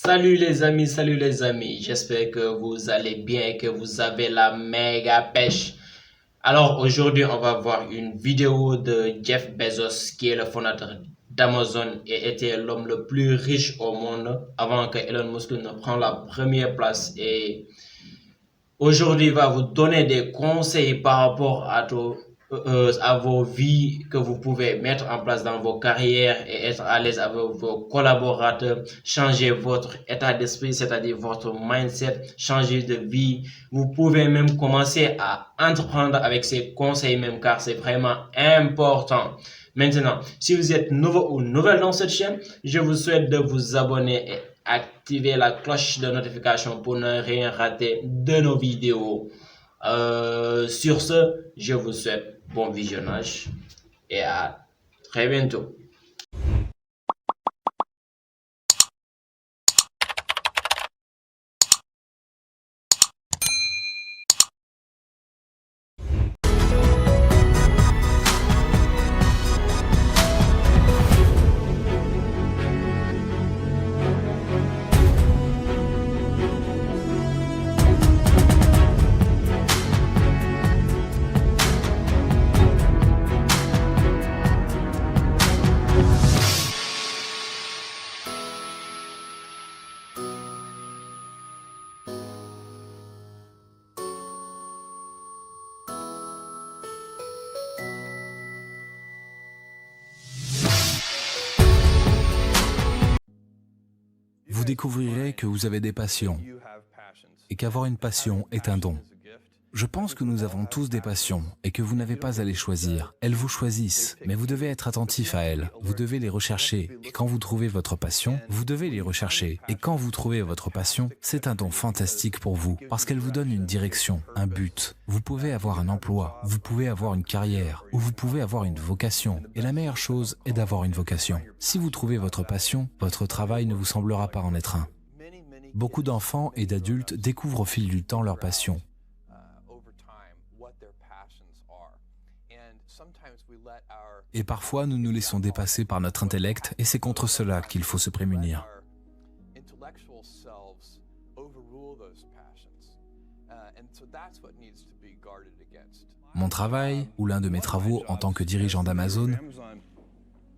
Salut les amis, j'espère que vous allez bien et que vous avez la méga pêche. Alors aujourd'hui, on va voir une vidéo de Jeff Bezos qui est le fondateur d'Amazon et était l'homme le plus riche au monde avant que Elon Musk ne prenne la première place. Et aujourd'hui, il va vous donner des conseils par rapport à vos vies que vous pouvez mettre en place dans vos carrières et être à l'aise avec vos collaborateurs, changer votre état d'esprit, c'est-à-dire votre mindset, changer de vie. Vous pouvez même commencer à entreprendre avec ces conseils même car c'est vraiment important. Maintenant, si vous êtes nouveau ou nouvelle dans cette chaîne, je vous souhaite de vous abonner et activer la cloche de notification pour ne rien rater de nos vidéos. Sur ce, je vous souhaite bon visionnage et à très bientôt. Vous découvrirez que vous avez des passions et qu'avoir une passion est un don. Je pense que nous avons tous des passions et que vous n'avez pas à les choisir. Elles vous choisissent, mais vous devez être attentif à elles. Vous devez les rechercher et quand vous trouvez votre passion, vous devez les rechercher. Et quand vous trouvez votre passion, c'est un don fantastique pour vous parce qu'elle vous donne une direction, un but. Vous pouvez avoir un emploi, vous pouvez avoir une carrière ou vous pouvez avoir une vocation. Et la meilleure chose est d'avoir une vocation. Si vous trouvez votre passion, votre travail ne vous semblera pas en être un. Beaucoup d'enfants et d'adultes découvrent au fil du temps leur passion. Et parfois, nous nous laissons dépasser par notre intellect et c'est contre cela qu'il faut se prémunir. Mon travail, ou l'un de mes travaux en tant que dirigeant d'Amazon,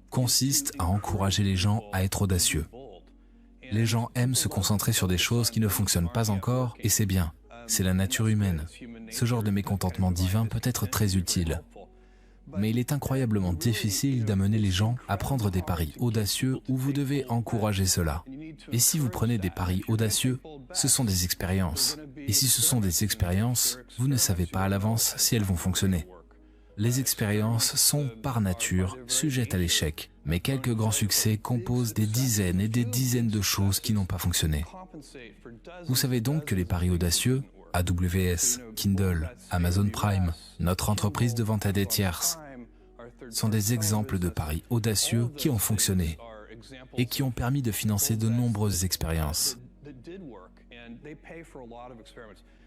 consiste à encourager les gens à être audacieux. Les gens aiment se concentrer sur des choses qui ne fonctionnent pas encore et c'est bien. C'est la nature humaine. Ce genre de mécontentement divin peut être très utile. Mais il est incroyablement difficile d'amener les gens à prendre des paris audacieux où vous devez encourager cela. Et si vous prenez des paris audacieux, ce sont des expériences. Et si ce sont des expériences, vous ne savez pas à l'avance si elles vont fonctionner. Les expériences sont, par nature, sujettes à l'échec. Mais quelques grands succès composent des dizaines et des dizaines de choses qui n'ont pas fonctionné. Vous savez donc que les paris audacieux, AWS, Kindle, Amazon Prime, notre entreprise de vente à des tierces, sont des exemples de paris audacieux qui ont fonctionné et qui ont permis de financer de nombreuses expériences.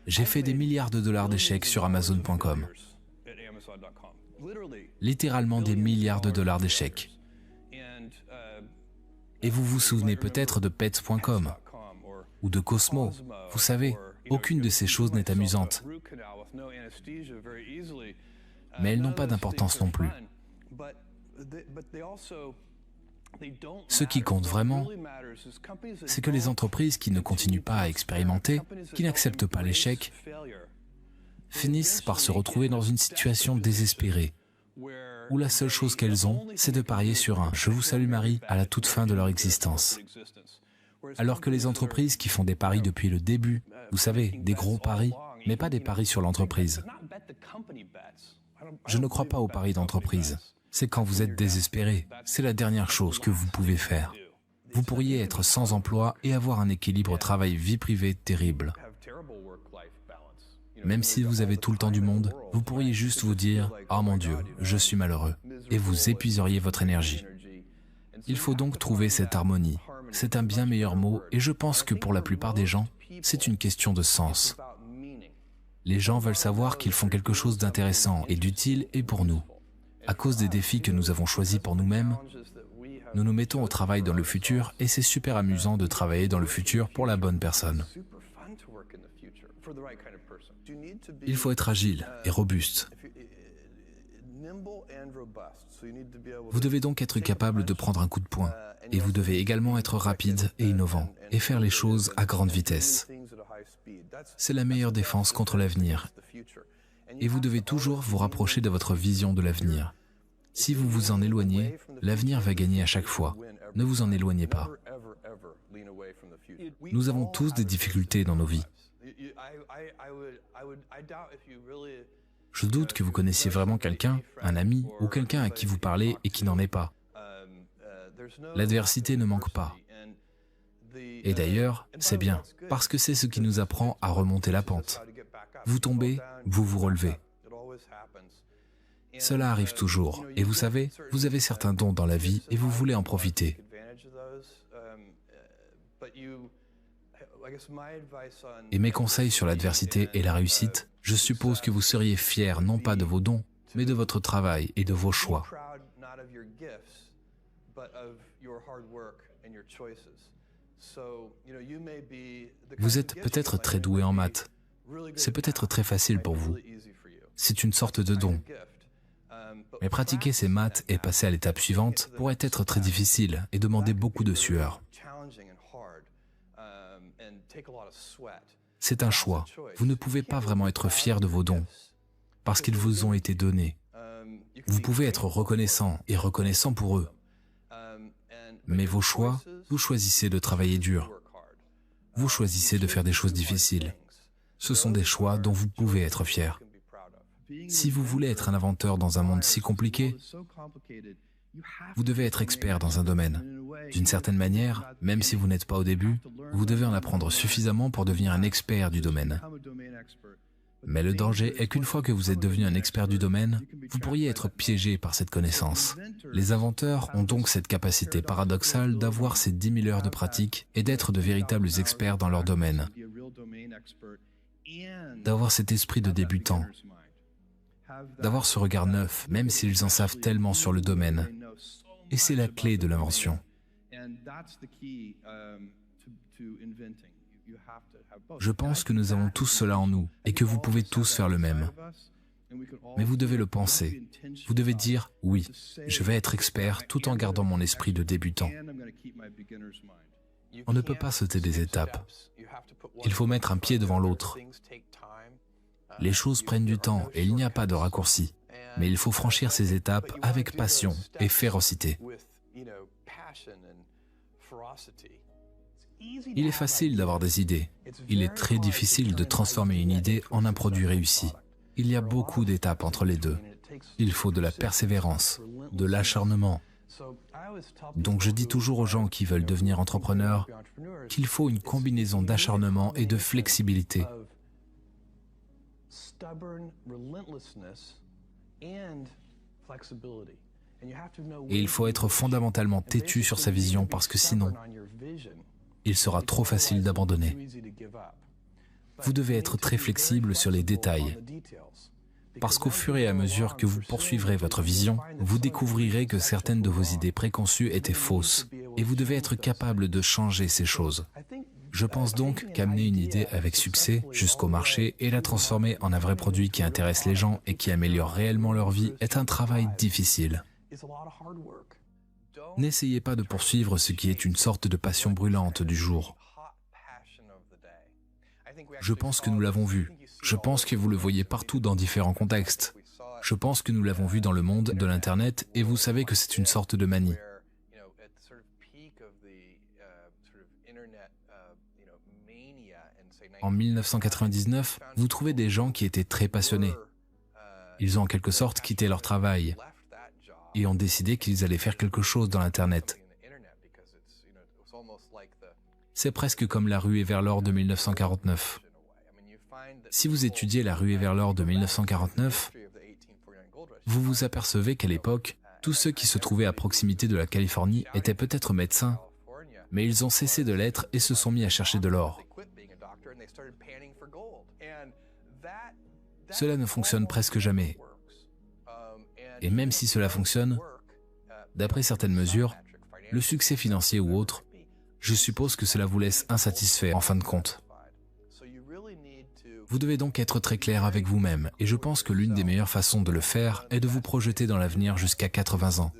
J'ai fait des milliards de dollars d'échecs sur Amazon.com. Littéralement des milliards de dollars d'échecs. Et vous vous souvenez peut-être de Pets.com ou de Cosmo. Vous savez, aucune de ces choses n'est amusante. Mais elles n'ont pas d'importance non plus. Ce qui compte vraiment, c'est que les entreprises qui ne continuent pas à expérimenter, qui n'acceptent pas l'échec, finissent par se retrouver dans une situation désespérée, où la seule chose qu'elles ont, c'est de parier sur un « Je vous salue Marie » à la toute fin de leur existence. Alors que les entreprises qui font des paris depuis le début, vous savez, des gros paris, mais pas des paris sur l'entreprise. Je ne crois pas aux paris d'entreprise. C'est quand vous êtes désespéré. C'est la dernière chose que vous pouvez faire. Vous pourriez être sans emploi et avoir un équilibre travail-vie privée terrible. Même si vous avez tout le temps du monde, vous pourriez juste vous dire « Oh mon Dieu, je suis malheureux » et vous épuiseriez votre énergie. Il faut donc trouver cette harmonie. C'est un bien meilleur mot et je pense que pour la plupart des gens, c'est une question de sens. Les gens veulent savoir qu'ils font quelque chose d'intéressant et d'utile et pour nous. À cause des défis que nous avons choisis pour nous-mêmes, Nous nous mettons au travail dans le futur et c'est super amusant de travailler dans le futur pour la bonne personne. Il faut être agile et robuste. Vous devez donc être capable de prendre un coup de poing et vous devez également être rapide et innovant et faire les choses à grande vitesse. C'est la meilleure défense contre l'avenir. Et vous devez toujours vous rapprocher de votre vision de l'avenir. Si vous vous en éloignez, l'avenir va gagner à chaque fois. Ne vous en éloignez pas. Nous avons tous des difficultés dans nos vies. Je doute que vous connaissiez vraiment quelqu'un, un ami ou quelqu'un à qui vous parlez et qui n'en est pas. L'adversité ne manque pas. Et d'ailleurs, c'est bien, parce que c'est ce qui nous apprend à remonter la pente. Vous tombez, vous vous relevez. Cela arrive toujours, et vous savez, vous avez certains dons dans la vie et vous voulez en profiter. Et mes conseils sur l'adversité et la réussite, je suppose que vous seriez fiers non pas de vos dons, mais de votre travail et de vos choix. Vous êtes peut-être très doué en maths. C'est peut-être très facile pour vous. C'est une sorte de don. Mais pratiquer ces maths et passer à l'étape suivante pourrait être très difficile et demander beaucoup de sueur. C'est un choix. Vous ne pouvez pas vraiment être fier de vos dons, parce qu'ils vous ont été donnés. Vous pouvez être reconnaissant et reconnaissant pour eux. Mais vos choix, vous choisissez de travailler dur. Vous choisissez de faire des choses difficiles. Ce sont des choix dont vous pouvez être fier. Si vous voulez être un inventeur dans un monde si compliqué, vous devez être expert dans un domaine. D'une certaine manière, même si vous n'êtes pas au début, vous devez en apprendre suffisamment pour devenir un expert du domaine. Mais le danger est qu'une fois que vous êtes devenu un expert du domaine, vous pourriez être piégé par cette connaissance. Les inventeurs ont donc cette capacité paradoxale d'avoir ces 10 000 heures de pratique et d'être de véritables experts dans leur domaine, d'avoir cet esprit de débutant, d'avoir ce regard neuf, même s'ils en savent tellement sur le domaine. Et c'est la clé de l'invention. Je pense que nous avons tous cela en nous et que vous pouvez tous faire le même. Mais vous devez le penser. Vous devez dire « oui, je vais être expert tout en gardant mon esprit de débutant ». On ne peut pas sauter des étapes. Il faut mettre un pied devant l'autre. Les choses prennent du temps et il n'y a pas de raccourci. Mais il faut franchir ces étapes avec passion et férocité. Il est facile d'avoir des idées. Il est très difficile de transformer une idée en un produit réussi. Il y a beaucoup d'étapes entre les deux. Il faut de la persévérance, de l'acharnement. Donc je dis toujours aux gens qui veulent devenir entrepreneurs qu'il faut une combinaison d'acharnement et de flexibilité. Et il faut être fondamentalement têtu sur sa vision parce que sinon, il sera trop facile d'abandonner. Vous devez être très flexible sur les détails. Parce qu'au fur et à mesure que vous poursuivrez votre vision, vous découvrirez que certaines de vos idées préconçues étaient fausses et vous devez être capable de changer ces choses. Je pense donc qu'amener une idée avec succès jusqu'au marché et la transformer en un vrai produit qui intéresse les gens et qui améliore réellement leur vie est un travail difficile. N'essayez pas de poursuivre ce qui est une sorte de passion brûlante du jour. Je pense que nous l'avons vu. Je pense que vous le voyez partout dans différents contextes. Je pense que nous l'avons vu dans le monde de l'Internet et vous savez que c'est une sorte de manie. En 1999, vous trouvez des gens qui étaient très passionnés. Ils ont en quelque sorte quitté leur travail et ont décidé qu'ils allaient faire quelque chose dans l'Internet. C'est presque comme la ruée vers l'or de 1949. Si vous étudiez la ruée vers l'or de 1949, vous vous apercevez qu'à l'époque, tous ceux qui se trouvaient à proximité de la Californie étaient peut-être médecins, mais ils ont cessé de l'être et se sont mis à chercher de l'or. Cela ne fonctionne presque jamais. Et même si cela fonctionne, d'après certaines mesures, le succès financier ou autre, je suppose que cela vous laisse insatisfait en fin de compte. Vous devez donc être très clair avec vous-même, et je pense que l'une des meilleures façons de le faire est de vous projeter dans l'avenir jusqu'à 80 ans.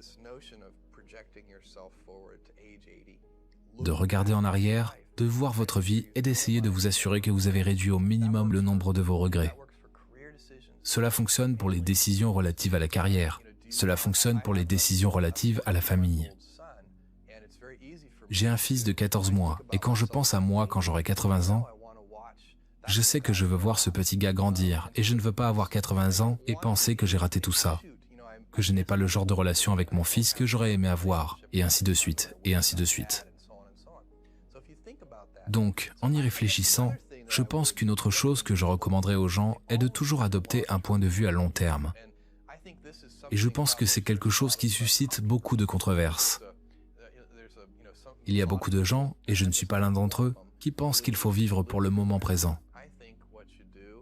De regarder en arrière, de voir votre vie et d'essayer de vous assurer que vous avez réduit au minimum le nombre de vos regrets. Cela fonctionne pour les décisions relatives à la carrière. Cela fonctionne pour les décisions relatives à la famille. J'ai un fils de 14 mois, et quand je pense à moi quand j'aurai 80 ans, je sais que je veux voir ce petit gars grandir, et je ne veux pas avoir 80 ans et penser que j'ai raté tout ça, que je n'ai pas le genre de relation avec mon fils que j'aurais aimé avoir, et ainsi de suite, et ainsi de suite. Donc, en y réfléchissant, je pense qu'une autre chose que je recommanderais aux gens est de toujours adopter un point de vue à long terme. Et je pense que c'est quelque chose qui suscite beaucoup de controverses. Il y a beaucoup de gens, et je ne suis pas l'un d'entre eux, qui pensent qu'il faut vivre pour le moment présent.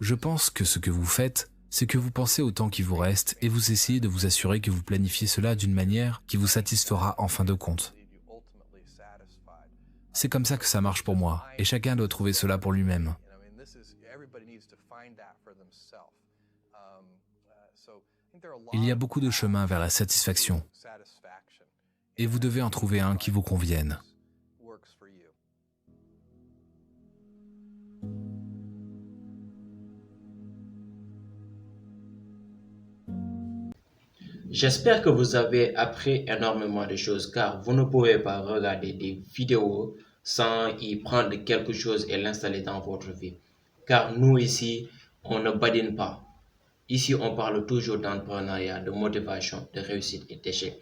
Je pense que ce que vous faites, c'est que vous pensez au temps qui vous reste et vous essayez de vous assurer que vous planifiez cela d'une manière qui vous satisfera en fin de compte. C'est comme ça que ça marche pour moi, et chacun doit trouver cela pour lui-même. Il y a beaucoup de chemins vers la satisfaction, et vous devez en trouver un qui vous convienne. J'espère que vous avez appris énormément de choses car vous ne pouvez pas regarder des vidéos sans y prendre quelque chose et l'installer dans votre vie. Car nous ici, on ne badine pas. Ici, on parle toujours d'entrepreneuriat, de motivation, de réussite et d'échec.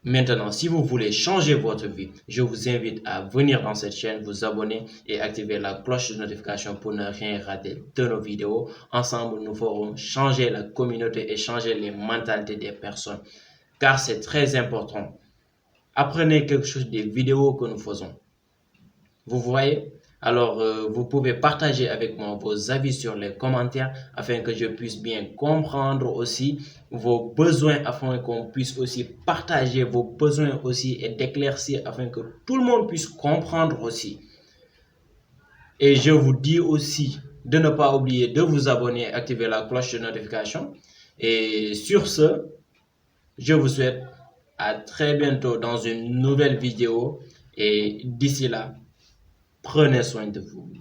Maintenant, si vous voulez changer votre vie, je vous invite à venir dans cette chaîne, vous abonner et activer la cloche de notification pour ne rien rater de nos vidéos. Ensemble, nous ferons changer la communauté et changer les mentalités des personnes. Car c'est très important. Apprenez quelque chose des vidéos que nous faisons. Vous voyez? Alors, vous pouvez partager avec moi vos avis sur les commentaires afin que je puisse bien comprendre aussi vos besoins, afin qu'on puisse aussi partager vos besoins aussi et d'éclaircir afin que tout le monde puisse comprendre aussi. Et je vous dis aussi de ne pas oublier de vous abonner et activer la cloche de notification. Et sur ce, je vous souhaite à très bientôt dans une nouvelle vidéo et d'ici là, prenez soin de vous.